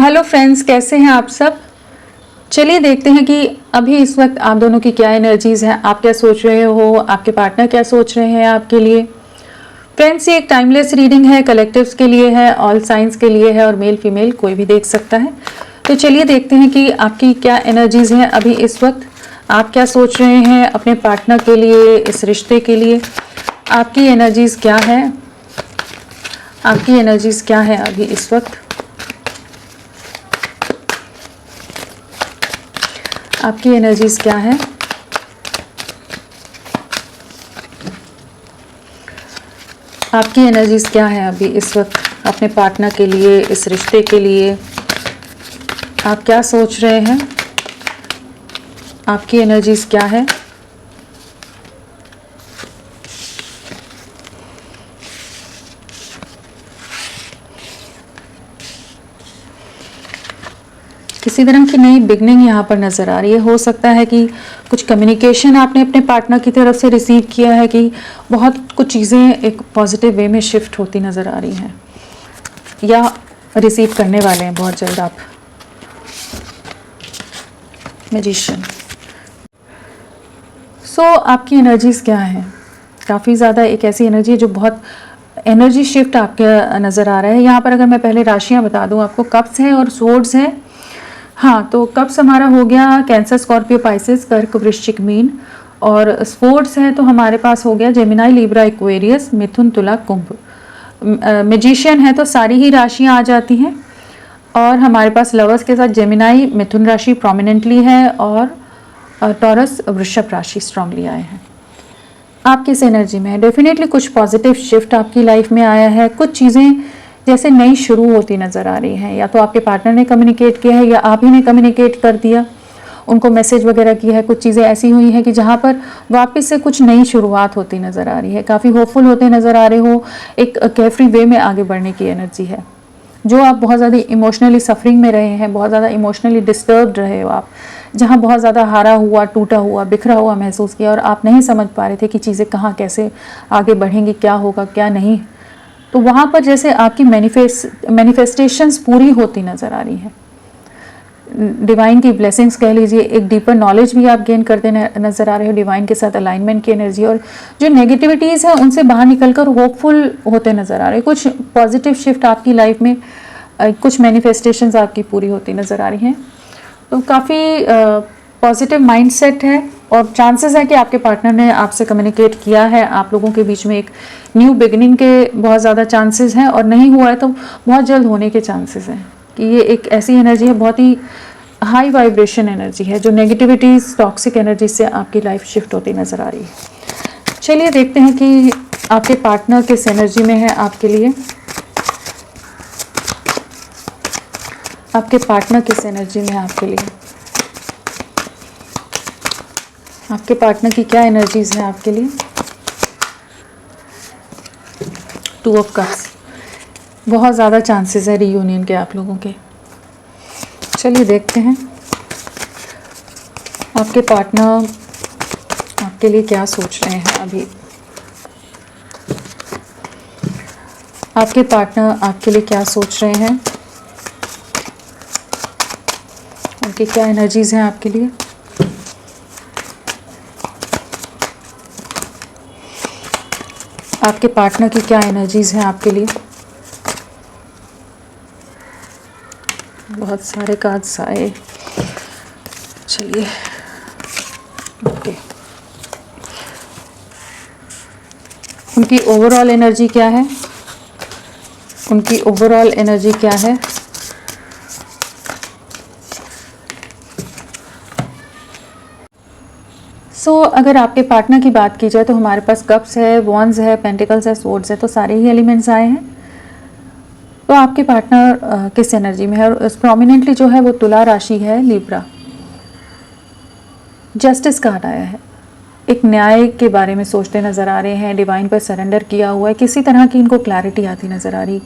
Hello friends, कैसे हैं आप सब। चलिए देखते हैं कि अभी इस वक्त आप दोनों की क्या एनर्जीज़ हैं, आप क्या सोच रहे हो, आपके पार्टनर क्या सोच रहे हैं आपके लिए। फ्रेंड्स, ये एक टाइमलेस रीडिंग है, कलेक्टिव्स के लिए है, ऑल साइंस के लिए है और मेल फीमेल कोई भी देख सकता है। तो चलिए देखते हैं कि आपकी क्या एनर्जीज़ हैं अभी इस वक्त, आप क्या सोच रहे हैं अपने पार्टनर के लिए, इस रिश्ते के लिए। आपकी एनर्जीज़ क्या है, आपकी एनर्जीज़ क्या है अभी इस वक्त। आपकी एनर्जीज क्या है, आपकी एनर्जीज क्या है अभी इस वक्त अपने पार्टनर के लिए, इस रिश्ते के लिए। आप क्या सोच रहे हैं, आपकी एनर्जीज क्या है। किसी तरह की नई बिगनिंग यहाँ पर नज़र आ रही है। हो सकता है कि कुछ कम्युनिकेशन आपने अपने पार्टनर की तरफ से रिसीव किया है कि बहुत कुछ चीज़ें एक पॉजिटिव वे में शिफ्ट होती नज़र आ रही हैं या रिसीव करने वाले हैं बहुत जल्द आप। मैजिशियन। आपकी एनर्जीज़ क्या है, काफ़ी ज़्यादा एक ऐसी एनर्जी है जो बहुत एनर्जी शिफ्ट आपके नज़र आ रहा है। यहाँ पर अगर मैं पहले राशियाँ बता दूँ आपको, कप्स हैं और सोर्ड्स हैं। हाँ, तो कप्स हमारा हो गया कैंसर, स्कॉर्पियो, पाइसेस, कर्क, वृश्चिक, मीन। और स्पोर्ट्स है तो हमारे पास हो गया जेमिनाई, लिब्रा, एक्वेरियस, मिथुन, तुला, कुंभ। मैजिशियन है तो सारी ही राशियाँ आ जाती हैं। और हमारे पास लवर्स के साथ जेमिनाई, मिथुन राशि प्रोमिनेंटली है और टॉरस, वृषभ राशि स्ट्रांगली आए हैं। आप किस एनर्जी में है, डेफिनेटली कुछ पॉजिटिव शिफ्ट आपकी लाइफ में आया है। कुछ चीज़ें जैसे नई शुरू होती नज़र आ रही हैं, या तो आपके पार्टनर ने कम्युनिकेट किया है या आप ही ने कम्युनिकेट कर दिया, उनको मैसेज वगैरह किया है। कुछ चीज़ें ऐसी हुई हैं कि जहाँ पर वापस से कुछ नई शुरुआत होती नज़र आ रही है। काफ़ी होपफुल होते नज़र आ रहे हो, एक केयरफ्री वे में आगे बढ़ने की एनर्जी है। जो आप बहुत ज़्यादा इमोशनली सफरिंग में रहे हैं, बहुत ज़्यादा इमोशनली डिस्टर्ब्ड रहे हो आप, जहाँ बहुत ज़्यादा हारा हुआ, टूटा हुआ, बिखरा हुआ महसूस किया और आप नहीं समझ पा रहे थे कि चीज़ें कहाँ कैसे आगे बढ़ेंगी, क्या होगा क्या नहीं, तो वहाँ पर जैसे आपकी मैनिफेस्टेशंस पूरी होती नज़र आ रही हैं। डिवाइन की ब्लेसिंग्स कह लीजिए, एक डीपर नॉलेज भी आप गेन करते नज़र आ रहे हो डिवाइन के साथ अलाइनमेंट की एनर्जी। और जो नेगेटिविटीज़ हैं उनसे बाहर निकलकर होपफुल होते नज़र आ रहे हैं। कुछ पॉजिटिव शिफ्ट आपकी लाइफ में, कुछ मैनिफेस्टेशंस आपकी पूरी होती नज़र आ रही हैं। तो काफ़ी पॉजिटिव माइंडसेट है और चांसेस है कि आपके पार्टनर ने आपसे कम्युनिकेट किया है। आप लोगों के बीच में एक न्यू बिगनिंग के बहुत ज़्यादा चांसेस हैं, और नहीं हुआ है तो बहुत जल्द होने के चांसेस हैं। कि ये एक ऐसी एनर्जी है, बहुत ही हाई वाइब्रेशन एनर्जी है, जो नेगेटिविटीज़, टॉक्सिक एनर्जी से आपकी लाइफ शिफ्ट होती नज़र आ रही है। चलिए देखते हैं कि आपके पार्टनर किस एनर्जी में है आपके लिए। आपके पार्टनर किस एनर्जी में है आपके लिए, आपके पार्टनर की क्या एनर्जीज हैं आपके लिए। 2 ऑफ कप्स, बहुत ज़्यादा चांसेस है रीयूनियन के आप लोगों के। चलिए देखते हैं आपके पार्टनर आपके लिए क्या सोच रहे हैं अभी। आपके पार्टनर आपके लिए क्या सोच रहे हैं, उनकी क्या एनर्जीज हैं आपके लिए। आपके पार्टनर की क्या एनर्जीज हैं आपके लिए। बहुत सारे कार्ड्स आए। चलिए ओके, उनकी ओवरऑल एनर्जी क्या है, उनकी ओवरऑल एनर्जी क्या है। अगर आपके पार्टनर की बात की जाए तो हमारे पास कप्स है, वॉन्ड्स है, पेंटिकल्स है, सोर्ड्स है, तो सारे ही एलिमेंट्स आए हैं। तो आपके पार्टनर किस एनर्जी में है, और प्रोमिनेंटली जो है वो तुला राशि है, लिब्रा। जस्टिस कार्ड आया है, एक न्याय के बारे में सोचते नज़र आ रहे हैं, डिवाइन पर सरेंडर किया हुआ है, किसी तरह की इनको क्लैरिटी आती नज़र आ रही,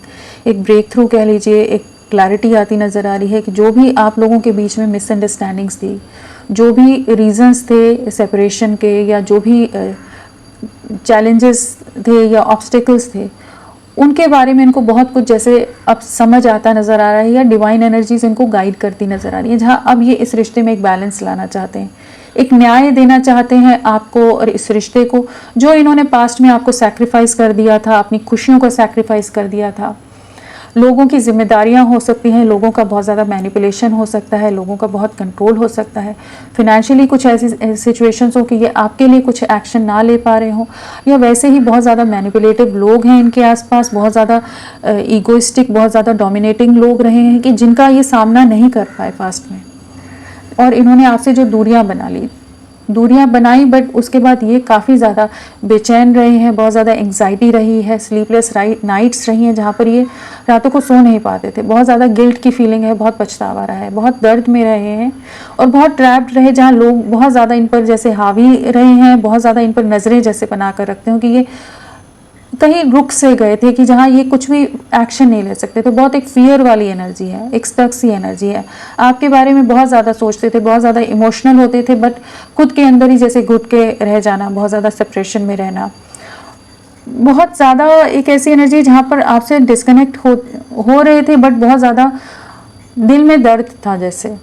एक ब्रेक थ्रू कह लीजिए, एक क्लैरिटी आती नज़र आ रही है कि जो भी आप लोगों के बीच में मिसअंडरस्टैंडिंग्स थी, जो भी रीजंस थे सेपरेशन के, या जो भी चैलेंजेस थे या ऑब्स्टिकल्स थे, उनके बारे में इनको बहुत कुछ जैसे अब समझ आता नज़र आ रहा है, या डिवाइन एनर्जीज इनको गाइड करती नज़र आ रही है, जहाँ अब ये इस रिश्ते में एक बैलेंस लाना चाहते हैं, एक न्याय देना चाहते हैं आपको और इस रिश्ते को। जो इन्होंने पास्ट में आपको सैक्रिफाइस कर दिया था, अपनी खुशियों को सैक्रिफाइस कर दिया था, लोगों की जिम्मेदारियां हो सकती हैं, लोगों का बहुत ज़्यादा मैनिपुलेशन हो सकता है, लोगों का बहुत कंट्रोल हो सकता है, फिनेंशियली कुछ ऐसी सिचुएशंस हो कि ये आपके लिए कुछ एक्शन ना ले पा रहे हो, या वैसे ही बहुत ज़्यादा मैनिपुलेटिव लोग हैं इनके आसपास, बहुत ज़्यादा ईगोइस्टिक, बहुत ज़्यादा डोमिनेटिंग लोग रहे हैं कि जिनका ये सामना नहीं कर पाए पास्ट में, और इन्होंने आपसे जो दूरियां बनाई, बट उसके बाद ये काफ़ी ज़्यादा बेचैन रहे हैं, बहुत ज़्यादा एंग्जाइटी रही है, स्लीपलेस नाइट्स रही हैं, जहाँ पर ये रातों को सो नहीं पाते थे, बहुत ज़्यादा गिल्ट की फीलिंग है, बहुत पछतावा रहा है, बहुत दर्द में रहे हैं और बहुत ट्रैप्ड रहे, जहाँ लोग बहुत ज़्यादा इन पर जैसे हावी रहे हैं, बहुत ज़्यादा इन पर नज़रें जैसे बना कर रखते हो कि ये कहीं रुक से गए थे, कि जहाँ ये कुछ भी एक्शन नहीं ले सकते थे। बहुत एक फियर वाली एनर्जी है, एक स्टक सी एनर्जी है, आपके बारे में बहुत ज़्यादा सोचते थे, बहुत ज़्यादा इमोशनल होते थे, बट खुद के अंदर ही जैसे घुट के रह जाना, बहुत ज़्यादा सेपरेशन में रहना, बहुत ज़्यादा एक ऐसी एनर्जी जहाँ पर आपसे डिस्कनेक्ट हो रहे थे, बट बहुत ज़्यादा दिल में दर्द था, जैसे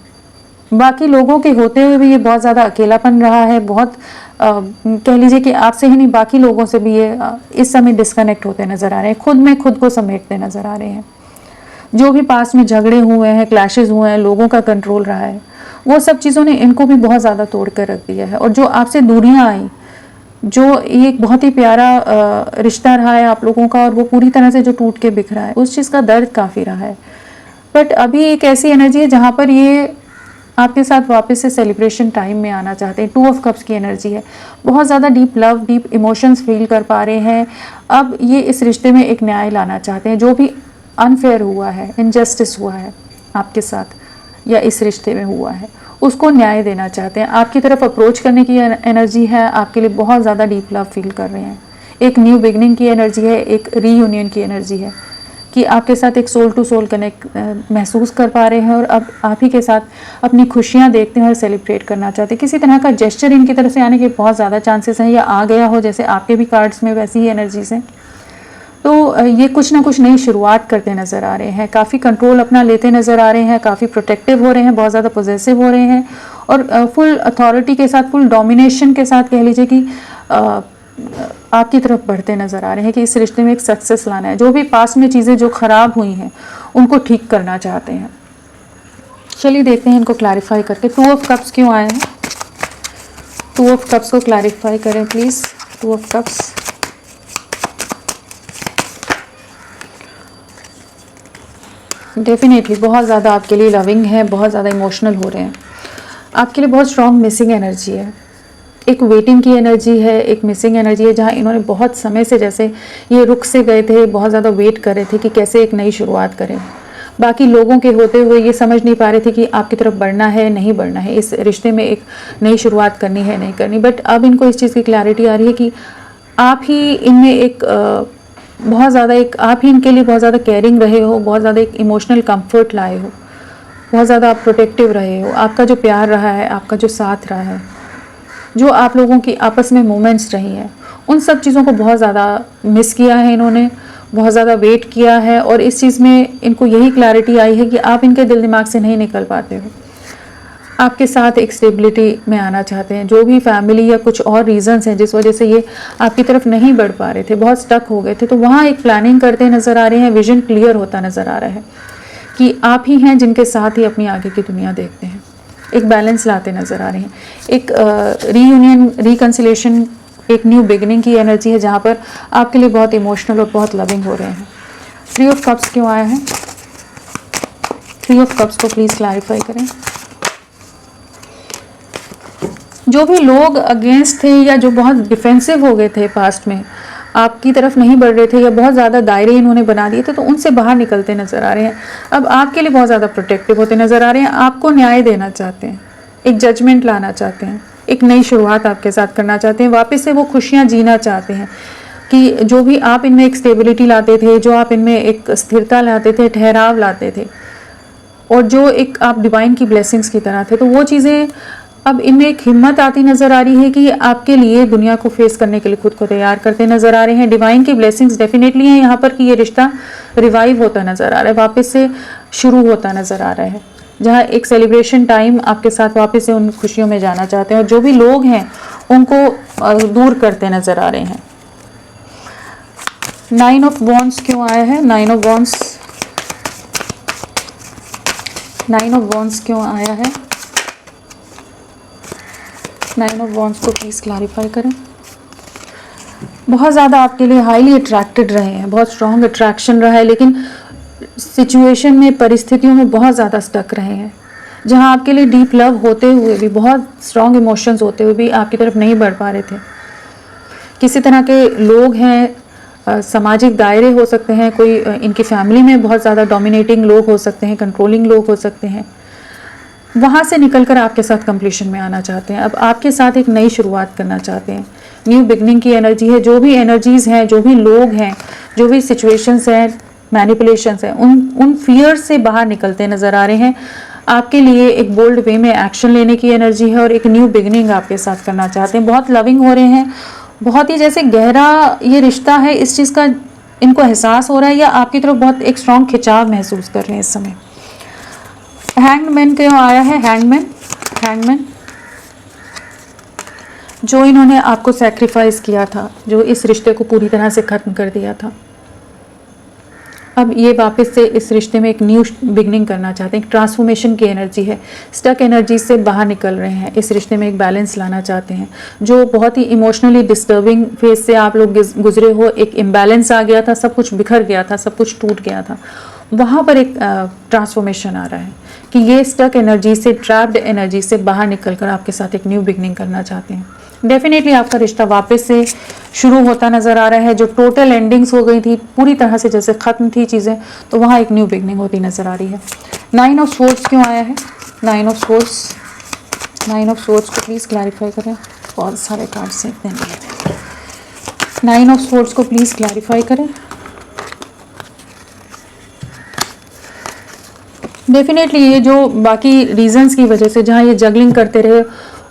बाकी लोगों के होते हुए भी ये बहुत ज़्यादा अकेलापन रहा है, बहुत कह लीजिए कि आपसे ही नहीं बाकी लोगों से भी ये इस समय डिस्कनेक्ट होते नज़र आ रहे हैं, खुद में खुद को समेटते नज़र आ रहे हैं। जो भी पास में झगड़े हुए हैं, क्लैशेस हुए हैं, लोगों का कंट्रोल रहा है, वो सब चीज़ों ने इनको भी बहुत ज़्यादा तोड़ कर रख दिया है। और जो आपसे दूरियाँ आई, जो एक बहुत ही प्यारा रिश्ता रहा है आप लोगों का, और वो पूरी तरह से जो टूट के बिखरा है, उस चीज़ का दर्द काफ़ी रहा है। बट अभी एक ऐसी एनर्जी है जहाँ पर ये आपके साथ वापस से सेलिब्रेशन टाइम में आना चाहते हैं। 2 ऑफ कप्स की एनर्जी है, बहुत ज़्यादा deep love, deep emotions feel कर पा रहे हैं। अब ये इस रिश्ते में एक न्याय लाना चाहते हैं, जो भी अनफेयर हुआ है, इनजस्टिस हुआ है आपके साथ या इस रिश्ते में हुआ है, उसको न्याय देना चाहते हैं। आपकी तरफ अप्रोच करने की एनर्जी है, आपके लिए बहुत ज़्यादा डीप लव फील कर रहे हैं। एक न्यू बिगनिंग की एनर्जी है, एक रीयूनियन की एनर्जी है कि आपके साथ एक सोल टू सोल कनेक्ट महसूस कर पा रहे हैं, और अब आप ही के साथ अपनी खुशियां देखते हैं और सेलिब्रेट करना चाहते हैं। किसी तरह का जेस्चर इनकी तरफ से आने के बहुत ज़्यादा चांसेस हैं, या आ गया हो, जैसे आपके भी कार्ड्स में वैसी ही एनर्जीज हैं। तो ये कुछ ना कुछ नई शुरुआत करते नज़र आ रहे हैं, काफ़ी कंट्रोल अपना लेते नज़र आ रहे हैं, काफ़ी प्रोटेक्टिव हो रहे हैं, बहुत ज़्यादा पॉजेसिव हो रहे हैं, और फुल अथॉरिटी के साथ, फुल डोमिनेशन के साथ कह लीजिए कि आपकी तरफ बढ़ते नज़र आ रहे हैं कि इस रिश्ते में एक सक्सेस लाना है। जो भी पास में चीज़ें जो ख़राब हुई हैं उनको ठीक करना चाहते हैं। चलिए देखते हैं इनको क्लैरिफाई करके। 2 ऑफ कप्स क्यों आए हैं? 2 ऑफ कप्स को क्लैरिफाई करें प्लीज़। 2 ऑफ कप्स, डेफिनेटली बहुत ज़्यादा आपके लिए लविंग है, बहुत ज़्यादा इमोशनल हो रहे हैं, आपके लिए बहुत स्ट्रॉन्ग मिसिंग एनर्जी है, एक वेटिंग की एनर्जी है, एक मिसिंग एनर्जी है, जहाँ इन्होंने बहुत समय से जैसे ये रुक से गए थे, बहुत ज़्यादा वेट कर रहे थे कि कैसे एक नई शुरुआत करें। बाकी लोगों के होते हुए ये समझ नहीं पा रहे थे कि आपकी तरफ बढ़ना है, नहीं बढ़ना है, इस रिश्ते में एक नई शुरुआत करनी है, नहीं करनी। बट अब इनको इस चीज़ की क्लैरिटी आ रही है कि आप ही इनमें एक बहुत ज़्यादा एक आप ही इनके लिए बहुत ज़्यादा केयरिंग रहे हो, बहुत ज़्यादा एक इमोशनल कंफर्ट लाए हो, बहुत ज़्यादा आप प्रोटेक्टिव रहे हो। आपका जो प्यार रहा है, आपका जो साथ रहा है, जो आप लोगों की आपस में मोमेंट्स रही हैं, उन सब चीज़ों को बहुत ज़्यादा मिस किया है इन्होंने, बहुत ज़्यादा वेट किया है, और इस चीज़ में इनको यही क्लैरिटी आई है कि आप इनके दिल दिमाग से नहीं निकल पाते हो। आपके साथ एक स्टेबिलिटी में आना चाहते हैं। जो भी फैमिली या कुछ और रीजंस हैं जिस वजह से ये आपकी तरफ नहीं बढ़ पा रहे थे, बहुत स्टक हो गए थे, तो वहाँ एक प्लानिंग करते नज़र आ रहे हैं, विजन क्लियर होता नज़र आ रहा है कि आप ही हैं जिनके साथ ही अपनी आगे की दुनिया देखते हैं। एक बैलेंस लाते नज़र आ रहे हैं, एक रीयूनियन, रिकन्सिलेशन, एक न्यू बिगनिंग की एनर्जी है, जहाँ पर आपके लिए बहुत इमोशनल और बहुत लविंग हो रहे हैं। 3 ऑफ कप्स क्यों आया है? 3 ऑफ कप्स को प्लीज़ क्लैरिफाई करें। जो भी लोग अगेंस्ट थे या जो बहुत डिफेंसिव हो गए थे पास्ट में, आपकी तरफ नहीं बढ़ रहे थे या बहुत ज़्यादा दायरे इन्होंने बना दिए थे, तो उनसे बाहर निकलते नज़र आ रहे हैं। अब आपके लिए बहुत ज़्यादा प्रोटेक्टिव होते नज़र आ रहे हैं, आपको न्याय देना चाहते हैं, एक जजमेंट लाना चाहते हैं, एक नई शुरुआत आपके साथ करना चाहते हैं, वापस से वो खुशियाँ जीना चाहते हैं कि जो भी आप इनमें एक स्टेबिलिटी लाते थे, जो आप इनमें एक स्थिरता लाते थे, ठहराव लाते थे, और जो एक आप डिवाइन की ब्लेसिंग्स की तरह थे, तो वो चीज़ें अब इनमें एक हिम्मत आती नजर आ रही है कि आपके लिए दुनिया को फेस करने के लिए खुद को तैयार करते नजर आ रहे हैं। डिवाइन की ब्लेसिंग्स डेफिनेटली हैं यहाँ पर कि ये रिश्ता रिवाइव होता नजर आ रहा है, वापस से शुरू होता नजर आ रहा है, जहाँ एक सेलिब्रेशन टाइम आपके साथ वापस से उन खुशियों में जाना चाहते हैं और जो भी लोग हैं उनको दूर करते नजर आ रहे हैं। 9 ऑफ वॉन्ड्स क्यों आया है? 9 ऑफ वॉन्ड्स, 9 ऑफ वॉन्ड्स क्यों आया है? 9 ऑफ वॉन्ड्स को प्लीज़ क्लैरिफाई करें। बहुत ज़्यादा आपके लिए हाईली अट्रैक्टेड रहे हैं, बहुत स्ट्रॉन्ग अट्रैक्शन रहा है, लेकिन सिचुएशन में, परिस्थितियों में बहुत ज़्यादा स्टक रहे हैं, जहां आपके लिए डीप लव होते हुए भी, बहुत स्ट्रॉन्ग इमोशंस होते हुए भी आपकी तरफ नहीं बढ़ पा रहे थे। किसी तरह के लोग हैं, सामाजिक दायरे हो सकते हैं, कोई इनकी फैमिली में बहुत ज़्यादा डोमिनेटिंग लोग हो सकते हैं, कंट्रोलिंग लोग हो सकते हैं, वहाँ से निकलकर आपके साथ कंप्लीशन में आना चाहते हैं। अब आपके साथ एक नई शुरुआत करना चाहते हैं, न्यू बिगनिंग की एनर्जी है। जो भी एनर्जीज़ हैं, जो भी लोग हैं, जो भी सिचुएशंस हैं, मैनिपुलेशंस हैं, उन फियर से बाहर निकलते नज़र आ रहे हैं। आपके लिए एक बोल्ड वे में एक्शन लेने की एनर्जी है और एक न्यू बिगनिंग आपके साथ करना चाहते हैं। बहुत लविंग हो रहे हैं, बहुत ही जैसे गहरा ये रिश्ता है, इस चीज़ का इनको एहसास हो रहा है या आपकी तरफ बहुत एक स्ट्रॉन्ग खिंचाव महसूस कर रहे हैं इस समय। हैंगमैन क्यों आया है? हैंगमैन, हैंगमैन जो इन्होंने आपको सैक्रिफाइस किया था, जो इस रिश्ते को पूरी तरह से ख़त्म कर दिया था, अब ये वापस से इस रिश्ते में एक न्यू बिगनिंग करना चाहते हैं। एक ट्रांसफॉर्मेशन की एनर्जी है, स्टक एनर्जी से बाहर निकल रहे हैं, इस रिश्ते में एक बैलेंस लाना चाहते हैं। जो बहुत ही इमोशनली डिस्टर्बिंग फेज से आप लोग गुजरे हो, एक इम्बैलेंस आ गया था, सब कुछ बिखर गया था, सब कुछ टूट गया था, वहाँ पर एक ट्रांसफॉर्मेशन आ रहा है कि ये स्टक एनर्जी से, ट्रैप्ड एनर्जी से बाहर निकलकर आपके साथ एक न्यू बिगनिंग करना चाहते हैं। डेफिनेटली आपका रिश्ता वापस से शुरू होता नज़र आ रहा है। जो टोटल एंडिंग्स हो गई थी, पूरी तरह से जैसे ख़त्म थी चीज़ें, तो वहाँ एक न्यू बिगनिंग होती नज़र आ रही है। 9 ऑफ सोर्ड्स क्यों आया है? 9 ऑफ सोर्ड्स, 9 ऑफ सोर्ड्स को प्लीज़ क्लैरिफाई करें। बहुत सारे कार्ड्स से इतने लिए थे। 9 ऑफ सोर्ड्स को प्लीज़ क्लैरिफाई करें। डेफिनेटली ये जो बाकी रीजंस की वजह से जहाँ ये जगलिंग करते रहे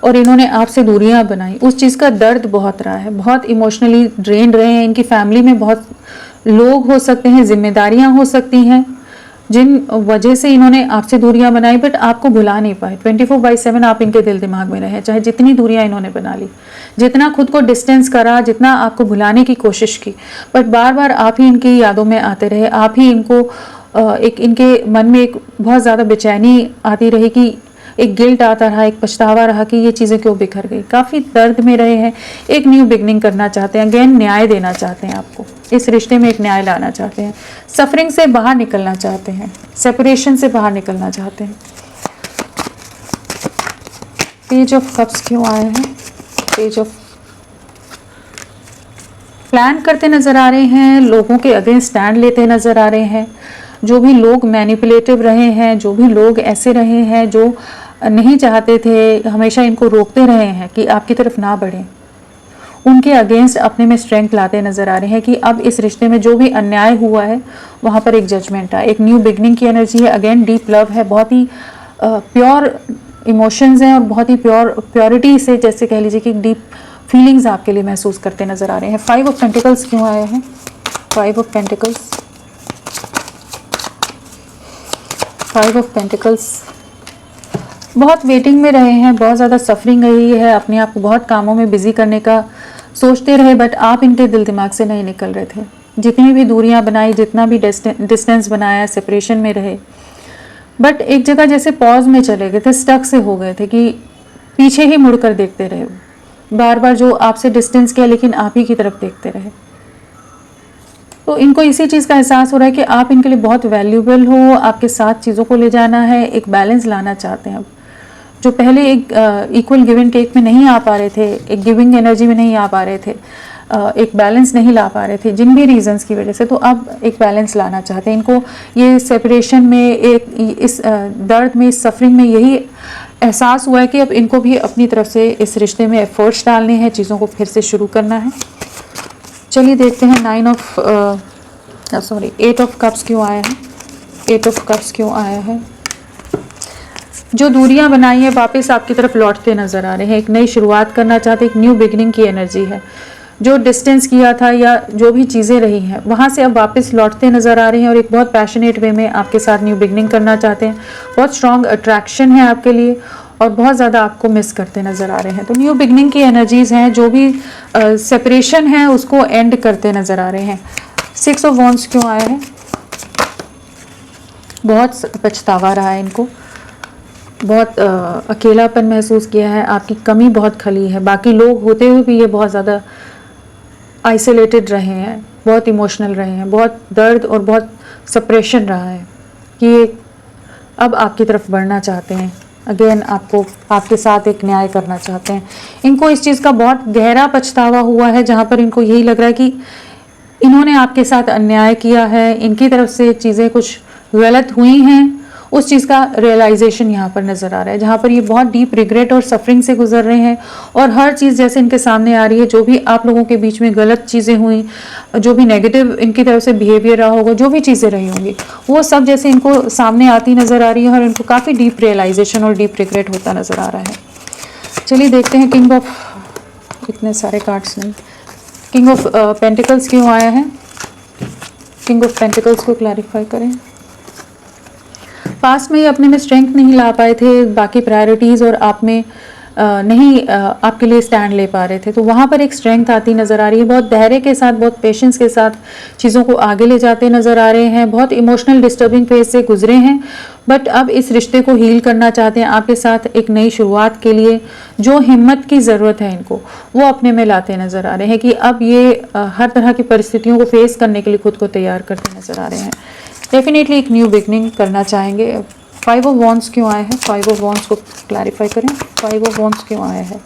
और इन्होंने आपसे दूरियां बनाई, उस चीज़ का दर्द बहुत रहा है, बहुत इमोशनली ड्रेन रहे हैं। इनकी फैमिली में बहुत लोग हो सकते हैं, जिम्मेदारियां हो सकती हैं, जिन वजह से इन्होंने आपसे दूरियां बनाई, बट आपको भुला नहीं पाए। 24/7 आप इनके दिल दिमाग में रहे, चाहे जितनी दूरियां इन्होंने बना ली, जितना खुद को डिस्टेंस करा, जितना आपको भुलाने की कोशिश की, बट बार बार आप ही इनकी यादों में आते रहे। आप ही इनको एक, इनके मन में एक बहुत ज़्यादा बेचैनी आती रही, कि एक गिल्ट आता रहा, एक पछतावा रहा कि ये चीज़ें क्यों बिखर गई। काफ़ी दर्द में रहे हैं, एक न्यू बिगनिंग करना चाहते हैं, अगेन न्याय देना चाहते हैं आपको, इस रिश्ते में एक न्याय लाना चाहते हैं, सफरिंग से बाहर निकलना चाहते हैं, सेपरेशन से बाहर निकलना चाहते हैं। पेज ऑफ कप्स क्यों आया है? पेज ऑफ, प्लान करते नज़र आ रहे हैं, लोगों के अगेंस्ट स्टैंड लेते नज़र आ रहे हैं। जो भी लोग मैनिपुलेटिव रहे हैं, जो भी लोग ऐसे रहे हैं जो नहीं चाहते थे, हमेशा इनको रोकते रहे हैं कि आपकी तरफ ना बढ़ें, उनके अगेंस्ट अपने में स्ट्रेंथ लाते नज़र आ रहे हैं कि अब इस रिश्ते में जो भी अन्याय हुआ है वहाँ पर एक जजमेंट है, एक न्यू बिगनिंग की एनर्जी है। अगेन डीप लव है, बहुत ही प्योर इमोशंस हैं और बहुत ही प्योरिटी से, जैसे कह लीजिए कि डीप फीलिंग्स आपके लिए महसूस करते नज़र आ रहे हैं। 5 ऑफ पेंटिकल्स क्यों आए हैं? 5 ऑफ पेंटिकल्स, 5 ऑफ पेंटिकल्स, बहुत वेटिंग में रहे हैं, बहुत ज़्यादा सफरिंग रही है, अपने आप को बहुत कामों में बिजी करने का सोचते रहे, बट आप इनके दिल दिमाग से नहीं निकल रहे थे। जितनी भी दूरियां बनाई, जितना भी डिस्टेंस बनाया, सेपरेशन में रहे, बट एक जगह जैसे पॉज में चले गए थे, स्टक से हो गए थे कि पीछे ही मुड़कर देखते रहे। बार बार जो आपसे डिस्टेंस किया, लेकिन आप ही की तरफ देखते रहे। तो इनको इसी चीज़ का एहसास हो रहा है कि आप इनके लिए बहुत वैल्यूबल हो, आपके साथ चीज़ों को ले जाना है, एक बैलेंस लाना चाहते हैं। अब जो पहले एक इक्वल गिव एंड टेक में नहीं आ पा रहे थे, एक गिविंग एनर्जी में नहीं आ पा रहे थे, एक बैलेंस नहीं ला पा रहे थे जिन भी रीजंस की वजह से, तो अब एक बैलेंस लाना चाहते हैं। इनको ये सेपरेशन में, एक इस दर्द में, इस सफरिंग में यही एहसास हुआ है कि अब इनको भी अपनी तरफ से इस रिश्ते में एफर्ट्स डालने हैं, चीज़ों को फिर से शुरू करना है। चलिए देखते हैं 8 ऑफ कप्स क्यों आया है? 8 ऑफ कप्स क्यों आया है? जो दूरियां बनाई हैं वापस आपकी तरफ लौटते नजर आ रहे हैं, एक नई शुरुआत करना चाहते हैं, एक न्यू बिगिनिंग की एनर्जी है। जो डिस्टेंस किया था या जो भी चीज़ें रही हैं वहाँ से अब वापस लौटते नज़र आ रहे हैं और एक बहुत पैशनेट वे में आपके साथ न्यू बिगनिंग करना चाहते हैं। बहुत स्ट्रॉन्ग अट्रैक्शन है आपके लिए और बहुत ज़्यादा आपको मिस करते नज़र आ रहे हैं। तो न्यू बिगनिंग की एनर्जीज़ हैं, जो भी सेपरेशन है उसको एंड करते नज़र आ रहे हैं। 6 ऑफ वॉन्ड्स क्यों आया है? बहुत पछतावा रहा है इनको, बहुत अकेलापन महसूस किया है, आपकी कमी बहुत खली है। बाकी लोग होते हुए भी ये बहुत ज़्यादा आइसोलेटेड रहे हैं, बहुत इमोशनल रहे हैं, बहुत दर्द और बहुत सप्रेशन रहा है कि ये अब आपकी तरफ बढ़ना चाहते हैं। अगेन आपको आपके साथ एक न्याय करना चाहते हैं। इनको इस चीज़ का बहुत गहरा पछतावा हुआ है, जहाँ पर इनको यही लग रहा है कि इन्होंने आपके साथ अन्याय किया है, इनकी तरफ से चीज़ें कुछ गलत हुई हैं, उस चीज़ का रियलाइजेशन यहाँ पर नज़र आ रहा है, जहाँ पर ये बहुत डीप रिग्रेट और सफरिंग से गुजर रहे हैं। और हर चीज़ जैसे इनके सामने आ रही है, जो भी आप लोगों के बीच में गलत चीज़ें हुई, जो भी नेगेटिव इनकी तरफ से बिहेवियर रहा होगा, जो भी चीज़ें रही होंगी, वो सब जैसे इनको सामने आती नज़र आ रही है और इनको काफ़ी डीप रियलाइजेशन और डीप रिग्रेट होता नज़र आ रहा है। चलिए देखते हैं किंग ऑफ, इतने सारे कार्ड्स नहीं, किंग ऑफ पेंटिकल्स क्यों आया है? किंग ऑफ पेंटिकल्स को क्लैरिफाई करें। पास्ट में ही अपने में स्ट्रेंथ नहीं ला पाए थे, बाकी प्रायोरिटीज़ और आप में नहीं आपके लिए स्टैंड ले पा रहे थे, तो वहाँ पर एक स्ट्रेंथ आती नज़र आ रही है। बहुत धैर्य के साथ, बहुत पेशेंस के साथ चीज़ों को आगे ले जाते नज़र आ रहे हैं। बहुत इमोशनल डिस्टर्बिंग फेज से गुजरे हैं, बट अब इस रिश्ते को हील करना चाहते हैं। आपके साथ एक नई शुरुआत के लिए जो हिम्मत की ज़रूरत है इनको, वो अपने में लाते नज़र आ रहे हैं कि अब ये हर तरह की परिस्थितियों को फेस करने के लिए खुद को तैयार करते नज़र आ रहे हैं। डेफिनेटली एक न्यू बिगनिंग करना चाहेंगे। 5 ऑफ वॉन्ड्स क्यों आए हैं? 5 ऑफ वॉन्ड्स को क्लैरिफाई करें। 5 ऑफ वॉन्ड्स क्यों आए हैं?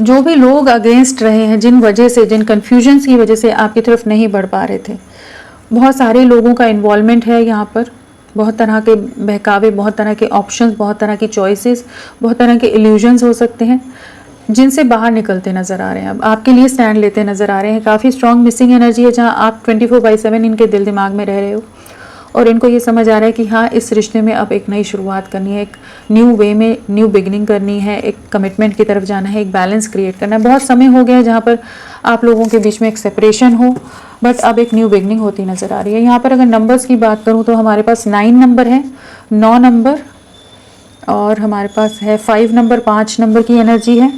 जो भी लोग अगेंस्ट रहे हैं, जिन वजह से, जिन कन्फ्यूजन्स की वजह से आपकी तरफ नहीं बढ़ पा रहे थे, बहुत सारे लोगों का इन्वॉल्वमेंट है यहाँ पर। बहुत तरह के बहकावे, बहुत तरह के ऑप्शंस, बहुत तरह की चॉइसेस, बहुत तरह के इल्यूजन्स हो सकते हैं, जिनसे बाहर निकलते नज़र आ रहे हैं। अब आपके लिए स्टैंड लेते नज़र आ रहे हैं। काफ़ी स्ट्रॉन्ग मिसिंग एनर्जी है, जहां आप 24/7 इनके दिल दिमाग में रह रहे हो और इनको ये समझ आ रहा है कि हाँ, इस रिश्ते में अब एक नई शुरुआत करनी है, एक न्यू वे में न्यू बिगिनिंग करनी है, एक कमिटमेंट की तरफ जाना है, एक बैलेंस क्रिएट करना है। बहुत समय हो गया है जहाँ पर आप लोगों के बीच में एक सेपरेशन हो, बट अब एक न्यू बिगिनिंग होती नज़र आ रही है। यहाँ पर अगर नंबर्स की बात करूँ तो हमारे पास 9 नंबर है, 9 नंबर, और हमारे पास है 5 नंबर, 5 नंबर की एनर्जी है।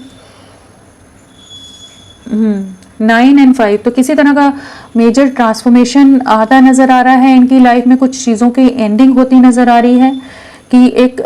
9 एंड 5, तो किसी तरह का मेजर ट्रांसफॉर्मेशन आता नज़र आ रहा है इनकी लाइफ में। कुछ चीज़ों की एंडिंग होती नज़र आ रही है कि एक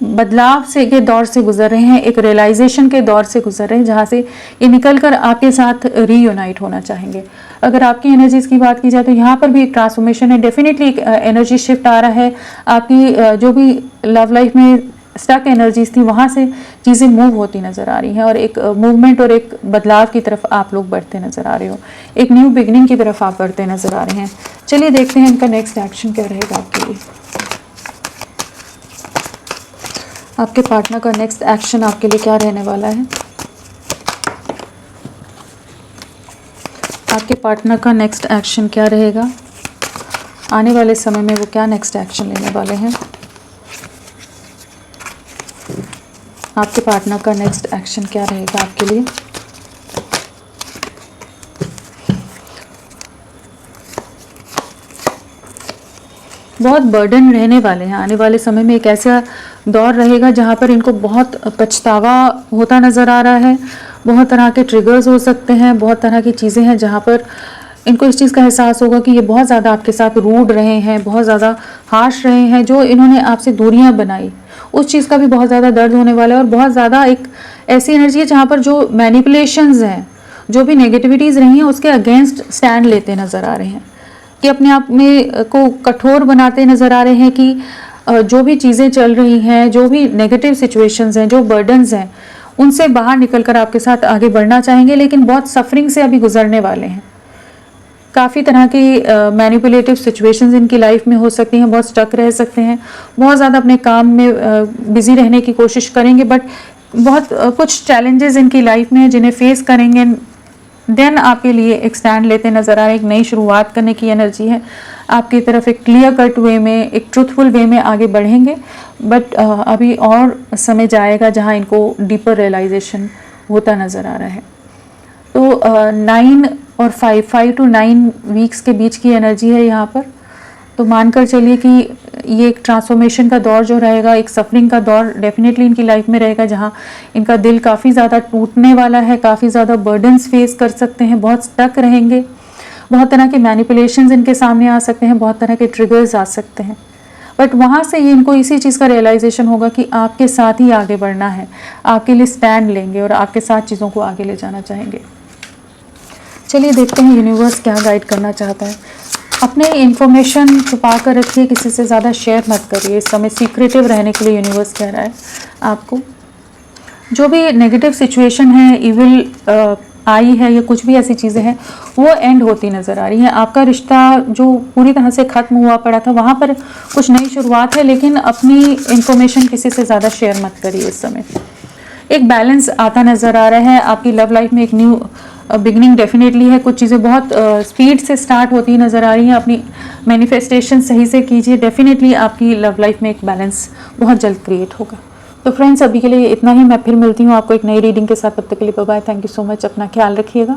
बदलाव से के दौर से गुजर रहे हैं, एक रियलाइजेशन के दौर से गुजर रहे हैं, जहाँ से ये निकल कर आपके साथ रीयूनाइट होना चाहेंगे। अगर आपकी एनर्जीज़ की बात की जाए तो यहाँ पर भी एक ट्रांसफॉर्मेशन है, डेफिनेटली एक एनर्जी शिफ्ट आ रहा है। आपकी जो भी लव लाइफ में स्टक एनर्जीज थी, वहाँ से चीज़ें मूव होती नज़र आ रही हैं और एक मूवमेंट और एक बदलाव की तरफ आप लोग बढ़ते नज़र आ रहे हो, एक न्यू बिगनिंग की तरफ आप बढ़ते नज़र आ रहे हैं। चलिए देखते हैं इनका नेक्स्ट एक्शन क्या रहेगा आपके लिए। आपके पार्टनर का नेक्स्ट एक्शन आपके लिए क्या रहने वाला है? आपके पार्टनर का नेक्स्ट एक्शन क्या रहेगा? आने वाले समय में वो क्या नेक्स्ट एक्शन लेने वाले हैं? आपके पार्टनर का नेक्स्ट एक्शन क्या रहेगा आपके लिए? बहुत बर्डन रहने वाले हैं। आने वाले समय में एक ऐसा दौर रहेगा जहां पर इनको बहुत पछतावा होता नज़र आ रहा है। बहुत तरह के ट्रिगर्स हो सकते हैं, बहुत तरह की चीज़ें हैं जहां पर इनको इस चीज़ का एहसास होगा कि ये बहुत ज़्यादा आपके साथ रूड रहे हैं, बहुत ज़्यादा हार्श रहे हैं। जो इन्होंने आपसे दूरियां बनाई, उस चीज़ का भी बहुत ज़्यादा दर्द होने वाला है। और बहुत ज़्यादा एक ऐसी एनर्जी है जहाँ पर जो मैनिपुलेशंस हैं, जो भी नेगेटिविटीज़ रही हैं, उसके अगेंस्ट स्टैंड लेते नज़र आ रहे हैं, कि अपने आप में को कठोर बनाते नज़र आ रहे हैं कि जो भी चीज़ें चल रही हैं, जो भी नेगेटिव सिचुएशंस हैं, जो बर्डन्स हैं, उनसे बाहर निकलकर आपके साथ आगे बढ़ना चाहेंगे, लेकिन बहुत सफरिंग से अभी गुजरने वाले हैं। काफ़ी तरह की मैनिपुलेटिव सिचुएशंस इनकी लाइफ में हो सकती हैं, बहुत स्टक रह सकते हैं, बहुत ज़्यादा अपने काम में बिजी रहने की कोशिश करेंगे, बट बहुत कुछ चैलेंजेस इनकी लाइफ में हैं जिन्हें फेस करेंगे। देन आपके लिए एक स्टैंड लेते नज़र आ रहे हैं, एक नई शुरुआत करने की एनर्जी है आपकी तरफ, एक क्लियर कट वे में, एक ट्रूथफुल वे में आगे बढ़ेंगे। बट अभी और समय जाएगा जहां इनको डीपर रियलाइजेशन होता नज़र आ रहा है। तो 9 और 5 to 9 वीक्स के बीच की एनर्जी है यहाँ पर। तो मानकर चलिए कि ये एक ट्रांसफॉर्मेशन का दौर जो रहेगा, एक सफरिंग का दौर डेफिनेटली इनकी लाइफ में रहेगा, जहाँ इनका दिल काफ़ी ज़्यादा टूटने वाला है, काफ़ी ज़्यादा बर्डन्स फेस कर सकते हैं, बहुत स्टक रहेंगे, बहुत तरह के मैनिपुलेशंस इनके सामने आ सकते हैं, बहुत तरह के ट्रिगर्स आ सकते हैं। बट वहाँ से ये इनको इसी चीज़ का रियलाइजेशन होगा कि आपके साथ ही आगे बढ़ना है, आपके लिए स्टैंड लेंगे और आपके साथ चीज़ों को आगे ले जाना चाहेंगे। चलिए देखते हैं यूनिवर्स क्या गाइड करना चाहता है। अपने इन्फॉर्मेशन छुपा कर रखिए, किसी से ज़्यादा शेयर मत करिए। इस समय सीक्रेटिव रहने के लिए यूनिवर्स कह रहा है आपको। जो भी नेगेटिव सिचुएशन है, इविल आई है या कुछ भी ऐसी चीज़ें हैं, वो एंड होती नज़र आ रही हैं। आपका रिश्ता जो पूरी तरह से ख़त्म हुआ पड़ा था, वहाँ पर कुछ नई शुरुआत है, लेकिन अपनी इन्फॉर्मेशन किसी से ज़्यादा शेयर मत करिए इस समय। एक बैलेंस आता नज़र आ रहा है आपकी लव लाइफ में, एक न्यू बिगनिंग डेफिनेटली है। कुछ चीज़ें बहुत स्पीड से स्टार्ट होती नज़र आ रही हैं। अपनी मैनिफेस्टेशन सही से कीजिए, डेफिनेटली आपकी लव लाइफ में एक बैलेंस बहुत जल्द क्रिएट होगा। तो फ्रेंड्स, अभी के लिए इतना ही। मैं फिर मिलती हूँ आपको एक नई रीडिंग के साथ। तब तक के लिए bye bye. Thank you so much. अपना ख्याल रखिएगा।